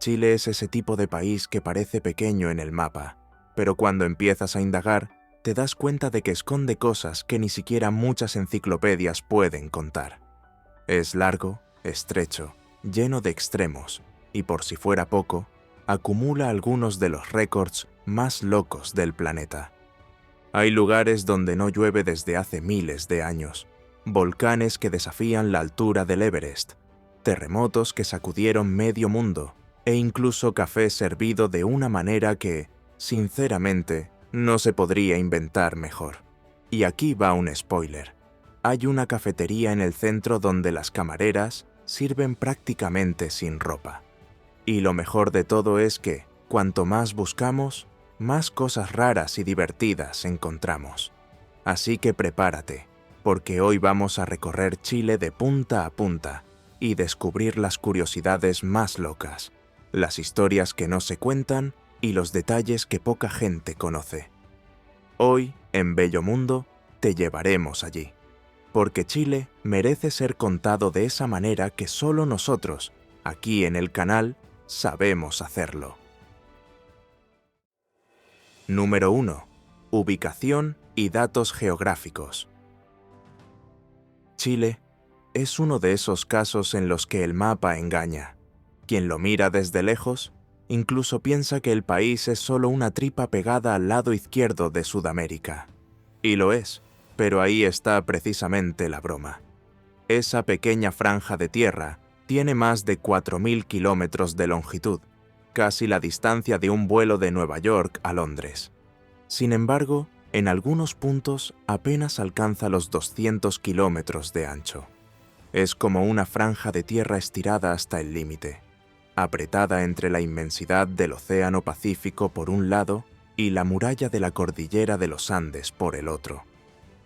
Chile es ese tipo de país que parece pequeño en el mapa, pero cuando empiezas a indagar, te das cuenta de que esconde cosas que ni siquiera muchas enciclopedias pueden contar. Es largo, estrecho, lleno de extremos, y por si fuera poco, acumula algunos de los récords más locos del planeta. Hay lugares donde no llueve desde hace miles de años, volcanes que desafían la altura del Everest, terremotos que sacudieron medio mundo, e incluso café servido de una manera que, sinceramente, no se podría inventar mejor. Y aquí va un spoiler. Hay una cafetería en el centro donde las camareras sirven prácticamente sin ropa. Y lo mejor de todo es que, cuanto más buscamos, más cosas raras y divertidas encontramos. Así que prepárate, porque hoy vamos a recorrer Chile de punta a punta y descubrir las curiosidades más locas, las historias que no se cuentan y los detalles que poca gente conoce. Hoy, en Bello Mundo, te llevaremos allí, porque Chile merece ser contado de esa manera que solo nosotros, aquí en el canal, sabemos hacerlo. Número 1. Ubicación y datos geográficos. Chile es uno de esos casos en los que el mapa engaña. Quien lo mira desde lejos, incluso piensa que el país es solo una tripa pegada al lado izquierdo de Sudamérica. Y lo es, pero ahí está precisamente la broma. Esa pequeña franja de tierra tiene más de 4.000 kilómetros de longitud, casi la distancia de un vuelo de Nueva York a Londres. Sin embargo, en algunos puntos apenas alcanza los 200 kilómetros de ancho. Es como una franja de tierra estirada hasta el límite, apretada entre la inmensidad del Océano Pacífico por un lado y la muralla de la cordillera de los Andes por el otro.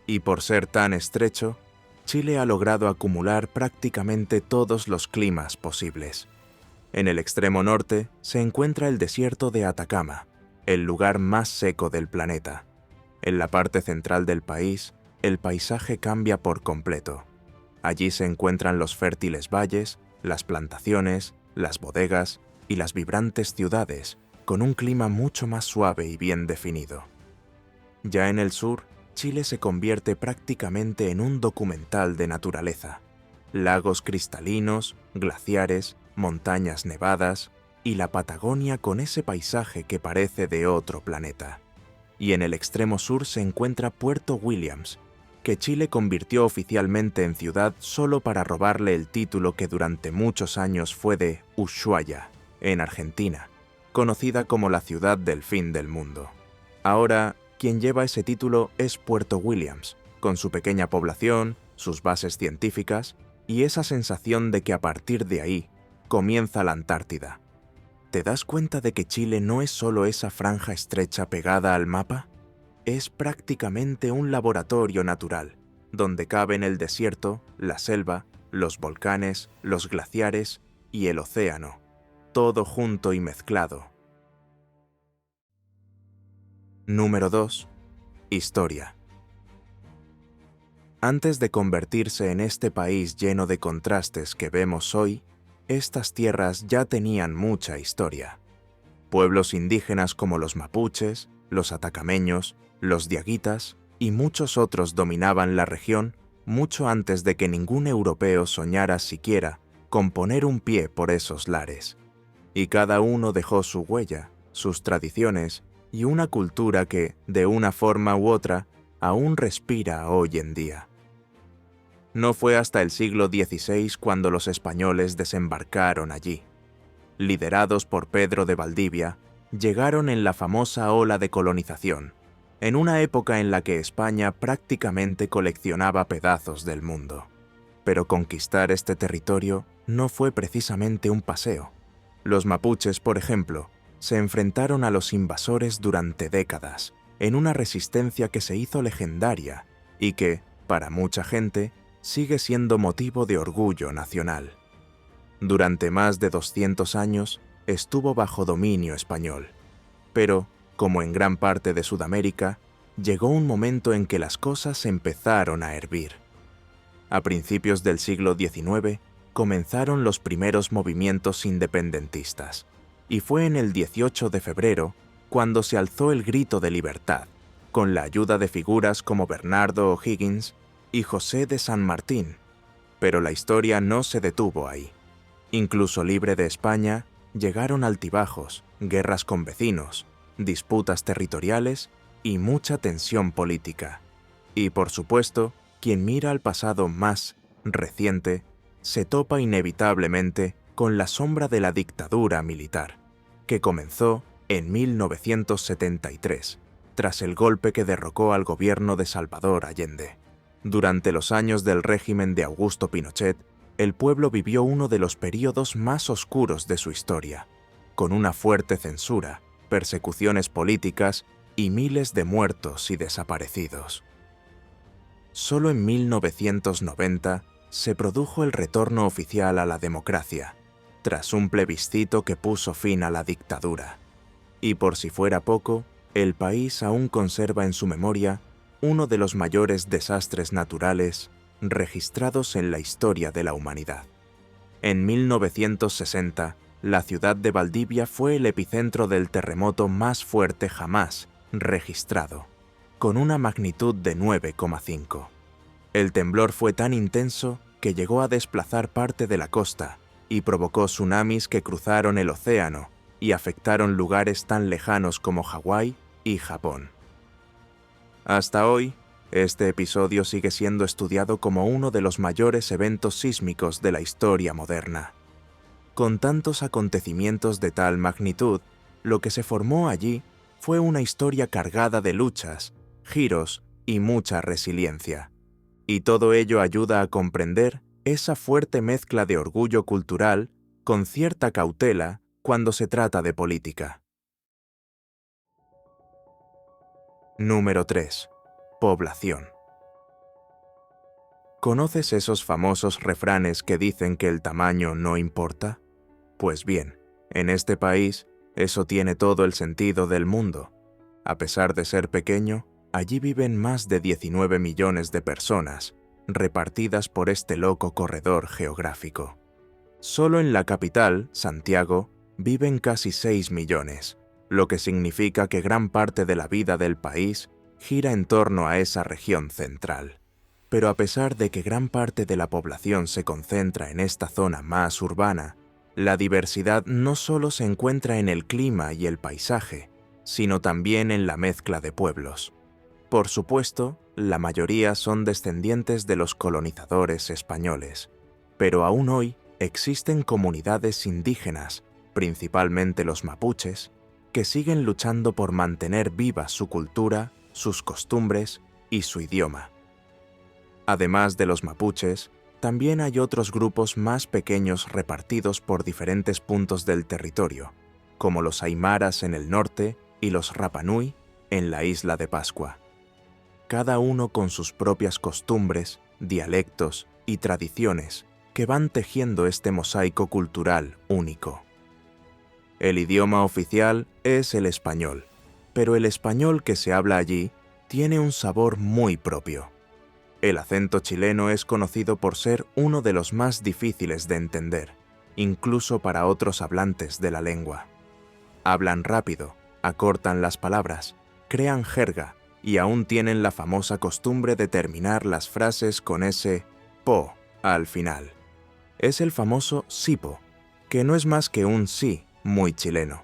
Y por ser tan estrecho, Chile ha logrado acumular prácticamente todos los climas posibles. En el extremo norte se encuentra el desierto de Atacama, el lugar más seco del planeta. En la parte central del país, el paisaje cambia por completo. Allí se encuentran los fértiles valles, las plantaciones, las bodegas y las vibrantes ciudades, con un clima mucho más suave y bien definido. Ya en el sur, Chile se convierte prácticamente en un documental de naturaleza. Lagos cristalinos, glaciares, montañas nevadas y la Patagonia con ese paisaje que parece de otro planeta. Y en el extremo sur se encuentra Puerto Williams, que Chile convirtió oficialmente en ciudad solo para robarle el título que durante muchos años fue de Ushuaia, en Argentina, conocida como la ciudad del fin del mundo. Ahora, quien lleva ese título es Puerto Williams, con su pequeña población, sus bases científicas y esa sensación de que a partir de ahí comienza la Antártida. ¿Te das cuenta de que Chile no es solo esa franja estrecha pegada al mapa? Es prácticamente un laboratorio natural, donde caben el desierto, la selva, los volcanes, los glaciares y el océano, todo junto y mezclado. Número 2. Historia. Antes de convertirse en este país lleno de contrastes que vemos hoy, estas tierras ya tenían mucha historia. Pueblos indígenas como los mapuches, los atacameños, los diaguitas y muchos otros dominaban la región mucho antes de que ningún europeo soñara siquiera con poner un pie por esos lares. Y cada uno dejó su huella, sus tradiciones y una cultura que, de una forma u otra, aún respira hoy en día. No fue hasta el siglo XVI cuando los españoles desembarcaron allí. Liderados por Pedro de Valdivia, llegaron en la famosa ola de colonización, en una época en la que España prácticamente coleccionaba pedazos del mundo. Pero conquistar este territorio no fue precisamente un paseo. Los mapuches, por ejemplo, se enfrentaron a los invasores durante décadas, en una resistencia que se hizo legendaria y que, para mucha gente, sigue siendo motivo de orgullo nacional. Durante más de 200 años estuvo bajo dominio español, pero, como en gran parte de Sudamérica, llegó un momento en que las cosas empezaron a hervir. A principios del siglo XIX comenzaron los primeros movimientos independentistas, y fue en el 18 de febrero cuando se alzó el grito de libertad, con la ayuda de figuras como Bernardo O'Higgins y José de San Martín. Pero la historia no se detuvo ahí. Incluso libre de España, llegaron altibajos, guerras con vecinos, disputas territoriales y mucha tensión política. Y por supuesto, quien mira al pasado más reciente, se topa inevitablemente con la sombra de la dictadura militar, que comenzó en 1973, tras el golpe que derrocó al gobierno de Salvador Allende. Durante los años del régimen de Augusto Pinochet, el pueblo vivió uno de los períodos más oscuros de su historia, con una fuerte censura, persecuciones políticas y miles de muertos y desaparecidos. Solo en 1990 se produjo el retorno oficial a la democracia, tras un plebiscito que puso fin a la dictadura. Y por si fuera poco, el país aún conserva en su memoria uno de los mayores desastres naturales registrados en la historia de la humanidad. En 1960, la ciudad de Valdivia fue el epicentro del terremoto más fuerte jamás registrado, con una magnitud de 9,5. El temblor fue tan intenso que llegó a desplazar parte de la costa y provocó tsunamis que cruzaron el océano y afectaron lugares tan lejanos como Hawái y Japón. Hasta hoy, este episodio sigue siendo estudiado como uno de los mayores eventos sísmicos de la historia moderna. Con tantos acontecimientos de tal magnitud, lo que se formó allí fue una historia cargada de luchas, giros y mucha resiliencia. Y todo ello ayuda a comprender esa fuerte mezcla de orgullo cultural con cierta cautela cuando se trata de política. Número 3. Población. ¿Conoces esos famosos refranes que dicen que el tamaño no importa? Pues bien, en este país eso tiene todo el sentido del mundo. A pesar de ser pequeño, allí viven más de 19 millones de personas, repartidas por este loco corredor geográfico. Solo en la capital, Santiago, viven casi 6 millones, lo que significa que gran parte de la vida del país gira en torno a esa región central. Pero a pesar de que gran parte de la población se concentra en esta zona más urbana, la diversidad no solo se encuentra en el clima y el paisaje, sino también en la mezcla de pueblos. Por supuesto, la mayoría son descendientes de los colonizadores españoles, pero aún hoy existen comunidades indígenas, principalmente los mapuches, que siguen luchando por mantener viva su cultura, sus costumbres y su idioma. Además de los mapuches, también hay otros grupos más pequeños repartidos por diferentes puntos del territorio, como los aymaras en el norte y los Rapa Nui en la isla de Pascua. Cada uno con sus propias costumbres, dialectos y tradiciones que van tejiendo este mosaico cultural único. El idioma oficial es el español, pero el español que se habla allí tiene un sabor muy propio. El acento chileno es conocido por ser uno de los más difíciles de entender, incluso para otros hablantes de la lengua. Hablan rápido, acortan las palabras, crean jerga y aún tienen la famosa costumbre de terminar las frases con ese po al final. Es el famoso sipo, que no es más que un sí muy chileno.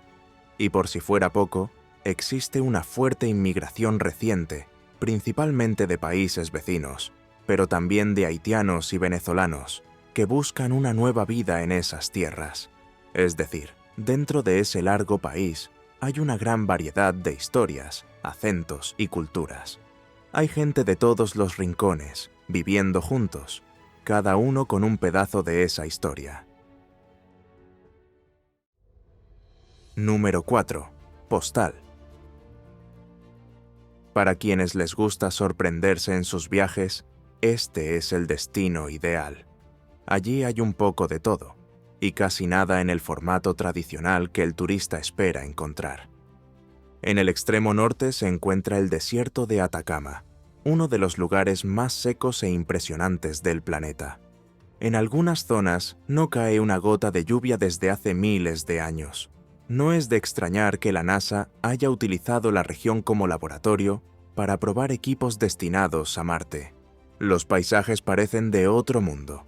Y por si fuera poco, existe una fuerte inmigración reciente, principalmente de países vecinos, pero también de haitianos y venezolanos, que buscan una nueva vida en esas tierras. Es decir, dentro de ese largo país hay una gran variedad de historias, acentos y culturas. Hay gente de todos los rincones, viviendo juntos, cada uno con un pedazo de esa historia. Número 4. Postal. Para quienes les gusta sorprenderse en sus viajes, este es el destino ideal. Allí hay un poco de todo, y casi nada en el formato tradicional que el turista espera encontrar. En el extremo norte se encuentra el desierto de Atacama, uno de los lugares más secos e impresionantes del planeta. En algunas zonas no cae una gota de lluvia desde hace miles de años, No es de extrañar que la NASA haya utilizado la región como laboratorio para probar equipos destinados a Marte. Los paisajes parecen de otro mundo.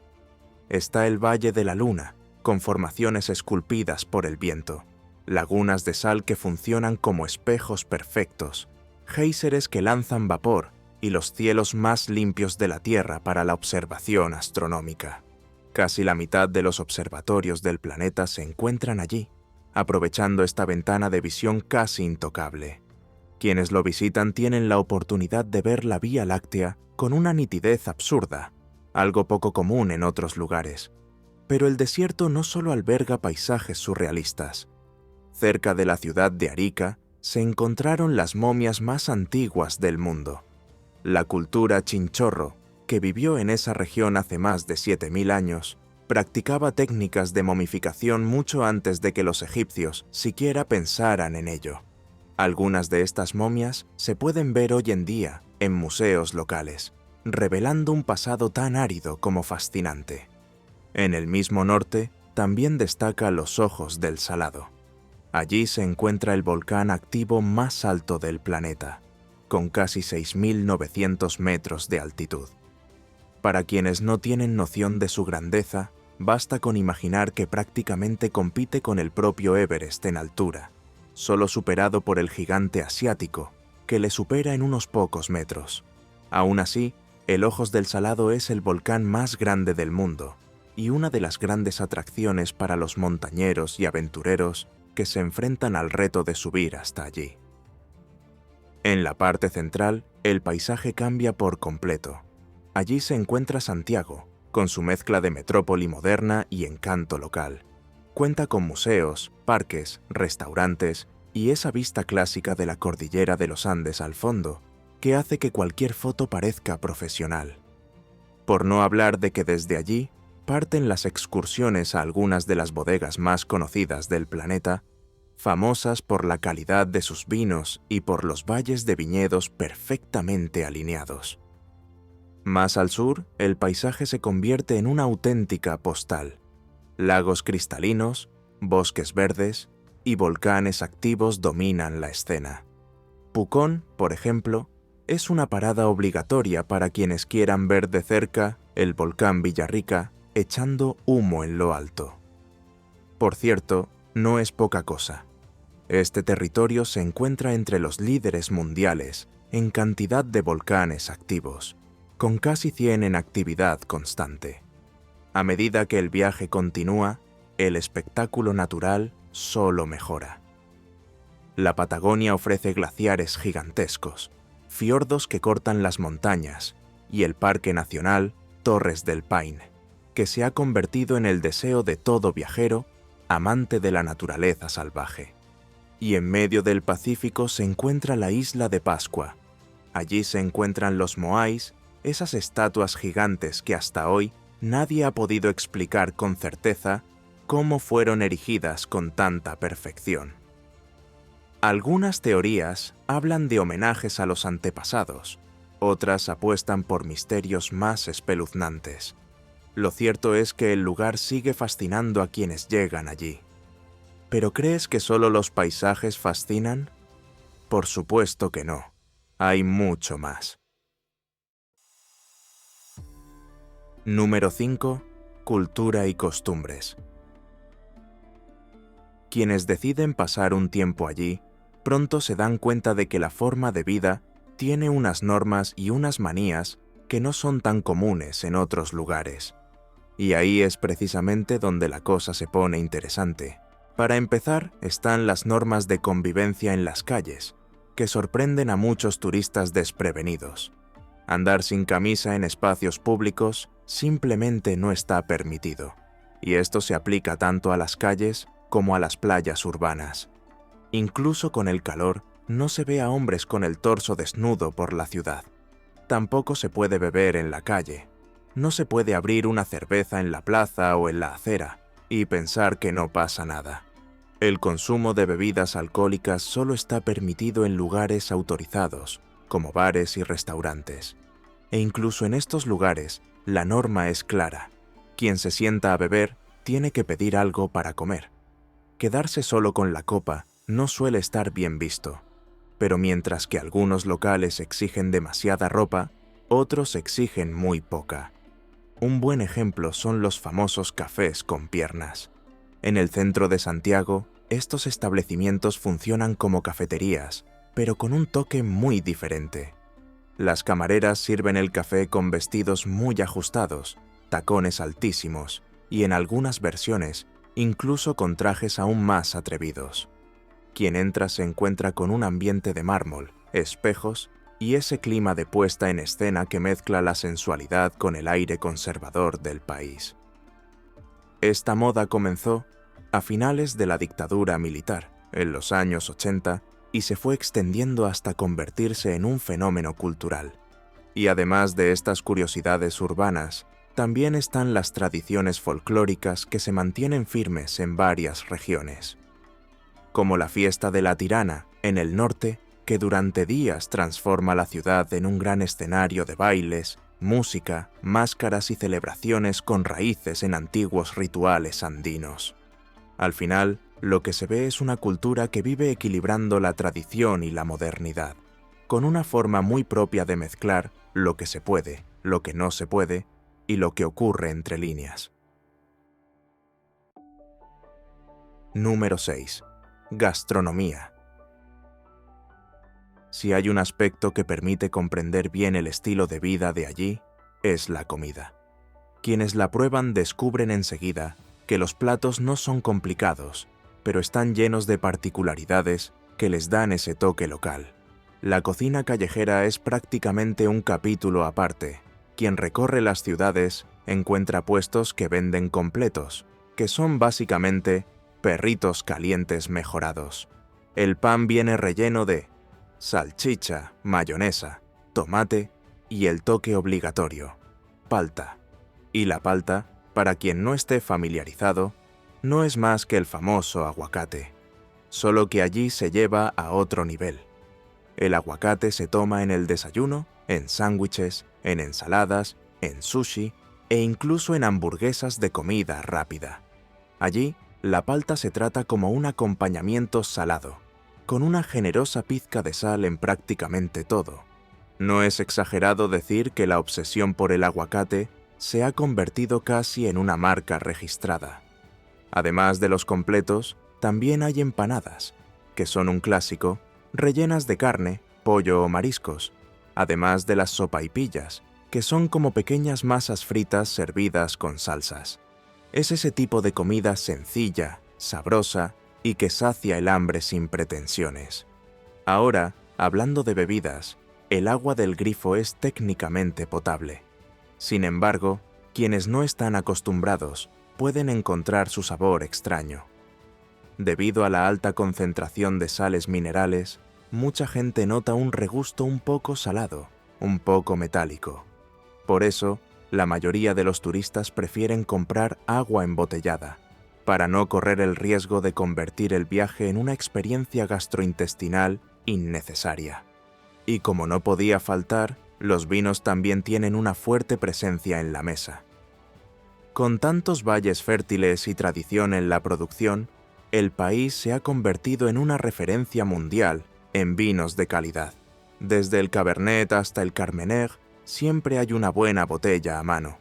Está el Valle de la Luna, con formaciones esculpidas por el viento, lagunas de sal que funcionan como espejos perfectos, géiseres que lanzan vapor y los cielos más limpios de la Tierra para la observación astronómica. Casi la mitad de los observatorios del planeta se encuentran allí, aprovechando esta ventana de visión casi intocable. Quienes lo visitan tienen la oportunidad de ver la Vía Láctea con una nitidez absurda, algo poco común en otros lugares. Pero el desierto no solo alberga paisajes surrealistas. Cerca de la ciudad de Arica se encontraron las momias más antiguas del mundo. La cultura chinchorro, que vivió en esa región hace más de 7000 años, practicaba técnicas de momificación mucho antes de que los egipcios siquiera pensaran en ello. Algunas de estas momias se pueden ver hoy en día en museos locales, revelando un pasado tan árido como fascinante. En el mismo norte también destaca los Ojos del Salado. Allí se encuentra el volcán activo más alto del planeta, con casi 6.900 metros de altitud. Para quienes no tienen noción de su grandeza, basta con imaginar que prácticamente compite con el propio Everest en altura, solo superado por el gigante asiático, que le supera en unos pocos metros. Aún así, el Ojos del Salado es el volcán más grande del mundo y una de las grandes atracciones para los montañeros y aventureros que se enfrentan al reto de subir hasta allí. En la parte central, el paisaje cambia por completo. Allí se encuentra Santiago, con su mezcla de metrópoli moderna y encanto local. Cuenta con museos, parques, restaurantes y esa vista clásica de la cordillera de los Andes al fondo, que hace que cualquier foto parezca profesional. Por no hablar de que desde allí parten las excursiones a algunas de las bodegas más conocidas del planeta, famosas por la calidad de sus vinos y por los valles de viñedos perfectamente alineados. Más al sur, el paisaje se convierte en una auténtica postal. Lagos cristalinos, bosques verdes y volcanes activos dominan la escena. Pucón, por ejemplo, es una parada obligatoria para quienes quieran ver de cerca el volcán Villarrica echando humo en lo alto. Por cierto, no es poca cosa. Este territorio se encuentra entre los líderes mundiales en cantidad de volcanes activos, con casi 100 en actividad constante. A medida que el viaje continúa, el espectáculo natural solo mejora. La Patagonia ofrece glaciares gigantescos, fiordos que cortan las montañas, y el Parque Nacional Torres del Paine, que se ha convertido en el deseo de todo viajero amante de la naturaleza salvaje. Y en medio del Pacífico se encuentra la isla de Pascua. Allí se encuentran los moais, esas estatuas gigantes que hasta hoy nadie ha podido explicar con certeza cómo fueron erigidas con tanta perfección. Algunas teorías hablan de homenajes a los antepasados, otras apuestan por misterios más espeluznantes. Lo cierto es que el lugar sigue fascinando a quienes llegan allí. ¿Pero crees que solo los paisajes fascinan? Por supuesto que no. Hay mucho más. Número 5. Cultura y costumbres. Quienes deciden pasar un tiempo allí, pronto se dan cuenta de que la forma de vida tiene unas normas y unas manías que no son tan comunes en otros lugares. Y ahí es precisamente donde la cosa se pone interesante. Para empezar, están las normas de convivencia en las calles, que sorprenden a muchos turistas desprevenidos. Andar sin camisa en espacios públicos simplemente no está permitido, y esto se aplica tanto a las calles como a las playas urbanas. Incluso con el calor, no se ve a hombres con el torso desnudo por la ciudad. Tampoco se puede beber en la calle. No se puede abrir una cerveza en la plaza o en la acera y pensar que no pasa nada. El consumo de bebidas alcohólicas solo está permitido en lugares autorizados, como bares y restaurantes. E incluso en estos lugares, la norma es clara. Quien se sienta a beber tiene que pedir algo para comer. quedarse solo con la copa no suele estar bien visto. Pero mientras que algunos locales exigen demasiada ropa, otros exigen muy poca. Un buen ejemplo son los famosos cafés con piernas. En el centro de Santiago, estos establecimientos funcionan como cafeterías, pero con un toque muy diferente. Las camareras sirven el café con vestidos muy ajustados, tacones altísimos y en algunas versiones, incluso con trajes aún más atrevidos. Quien entra se encuentra con un ambiente de mármol, espejos y ese clima de puesta en escena que mezcla la sensualidad con el aire conservador del país. Esta moda comenzó a finales de la dictadura militar, en los años 80, y se fue extendiendo hasta convertirse en un fenómeno cultural. Y además de estas curiosidades urbanas, también están las tradiciones folclóricas que se mantienen firmes en varias regiones, como la fiesta de la Tirana, en el norte, que durante días transforma la ciudad en un gran escenario de bailes, música, máscaras y celebraciones con raíces en antiguos rituales andinos. Al final, lo que se ve es una cultura que vive equilibrando la tradición y la modernidad, con una forma muy propia de mezclar lo que se puede, lo que no se puede y lo que ocurre entre líneas. Número 6. Gastronomía. Si hay un aspecto que permite comprender bien el estilo de vida de allí, es la comida. Quienes la prueban descubren enseguida que los platos no son complicados, pero están llenos de particularidades que les dan ese toque local. La cocina callejera es prácticamente un capítulo aparte. Quien recorre las ciudades encuentra puestos que venden completos, que son básicamente perritos calientes mejorados. El pan viene relleno de salchicha, mayonesa, tomate y el toque obligatorio, palta. Y la palta, para quien no esté familiarizado, no es más que el famoso aguacate, solo que allí se lleva a otro nivel. El aguacate se toma en el desayuno, en sándwiches, en ensaladas, en sushi e incluso en hamburguesas de comida rápida. Allí, la palta se trata como un acompañamiento salado, con una generosa pizca de sal en prácticamente todo. No es exagerado decir que la obsesión por el aguacate se ha convertido casi en una marca registrada. Además de los completos, también hay empanadas, que son un clásico, rellenas de carne, pollo o mariscos, además de las sopaipillas, que son como pequeñas masas fritas servidas con salsas. Es ese tipo de comida sencilla, sabrosa y que sacia el hambre sin pretensiones. Ahora, hablando de bebidas, el agua del grifo es técnicamente potable. Sin embargo, quienes no están acostumbrados pueden encontrar su sabor extraño. Debido a la alta concentración de sales minerales, mucha gente nota un regusto un poco salado, un poco metálico. Por eso, la mayoría de los turistas prefieren comprar agua embotellada, para no correr el riesgo de convertir el viaje en una experiencia gastrointestinal innecesaria. Y como no podía faltar, los vinos también tienen una fuerte presencia en la mesa. Con tantos valles fértiles y tradición en la producción, el país se ha convertido en una referencia mundial en vinos de calidad. Desde el Cabernet hasta el Carmener, siempre hay una buena botella a mano.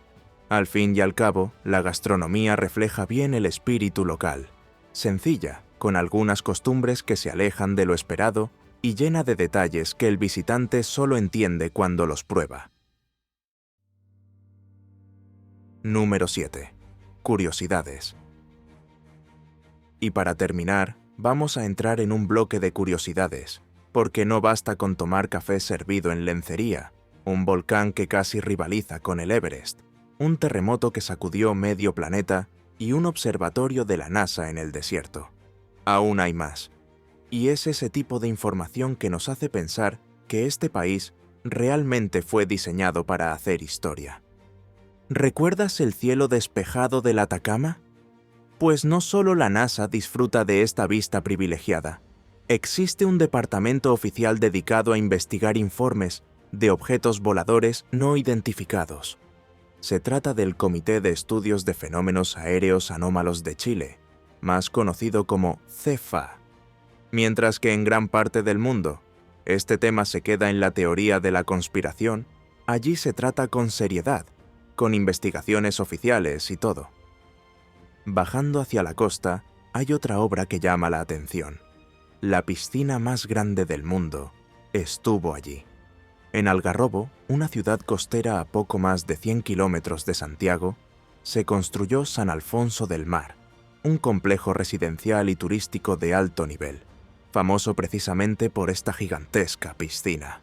Al fin y al cabo, la gastronomía refleja bien el espíritu local, sencilla, con algunas costumbres que se alejan de lo esperado y llena de detalles que el visitante solo entiende cuando los prueba. Número 7. Curiosidades. Y para terminar, vamos a entrar en un bloque de curiosidades, porque no basta con tomar café servido en lencería, un volcán que casi rivaliza con el Everest, un terremoto que sacudió medio planeta y un observatorio de la NASA en el desierto. Aún hay más. Y es ese tipo de información que nos hace pensar que este país realmente fue diseñado para hacer historia. ¿Recuerdas el cielo despejado del Atacama? Pues no solo la NASA disfruta de esta vista privilegiada. Existe un departamento oficial dedicado a investigar informes de objetos voladores no identificados. Se trata del Comité de Estudios de Fenómenos Aéreos Anómalos de Chile, más conocido como CEFA. Mientras que en gran parte del mundo, este tema se queda en la teoría de la conspiración, allí se trata con seriedad, con investigaciones oficiales y todo. Bajando hacia la costa, hay otra obra que llama la atención. La piscina más grande del mundo estuvo allí. En Algarrobo, una ciudad costera a poco más de 100 kilómetros de Santiago, se construyó San Alfonso del Mar, un complejo residencial y turístico de alto nivel, famoso precisamente por esta gigantesca piscina.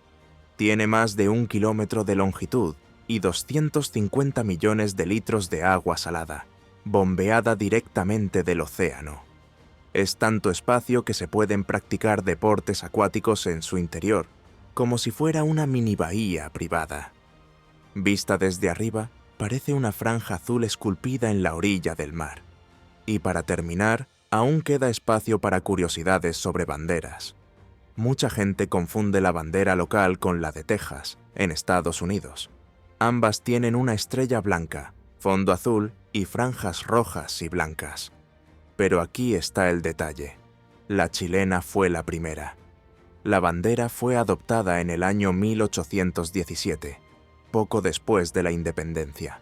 Tiene más de 1 kilómetro de longitud y 250 millones de litros de agua salada, bombeada directamente del océano. Es tanto espacio que se pueden practicar deportes acuáticos en su interior, como si fuera una mini bahía privada. Vista desde arriba, parece una franja azul esculpida en la orilla del mar. Y para terminar, aún queda espacio para curiosidades sobre banderas. Mucha gente confunde la bandera local con la de Texas, en Estados Unidos. Ambas tienen una estrella blanca, fondo azul y franjas rojas y blancas. Pero aquí está el detalle. La chilena fue la primera. La bandera fue adoptada en el año 1817, poco después de la independencia.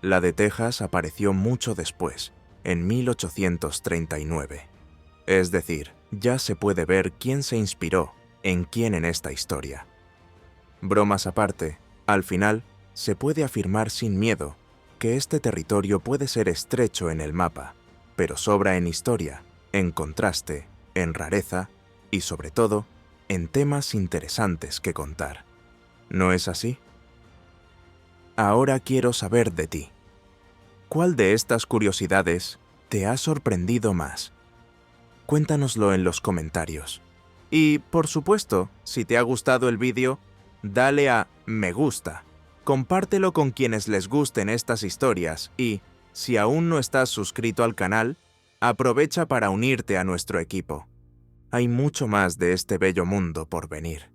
La de Texas apareció mucho después, en 1839. Es decir, ya se puede ver quién se inspiró en quién en esta historia. Bromas aparte, al final, se puede afirmar sin miedo que este territorio puede ser estrecho en el mapa, pero sobra en historia, en contraste, en rareza y, sobre todo, en temas interesantes que contar. ¿No es así? Ahora quiero saber de ti. ¿Cuál de estas curiosidades te ha sorprendido más? Cuéntanoslo en los comentarios. Y, por supuesto, si te ha gustado el vídeo, dale a me gusta, compártelo con quienes les gusten estas historias y, si aún no estás suscrito al canal, aprovecha para unirte a nuestro equipo. Hay mucho más de este bello mundo por venir.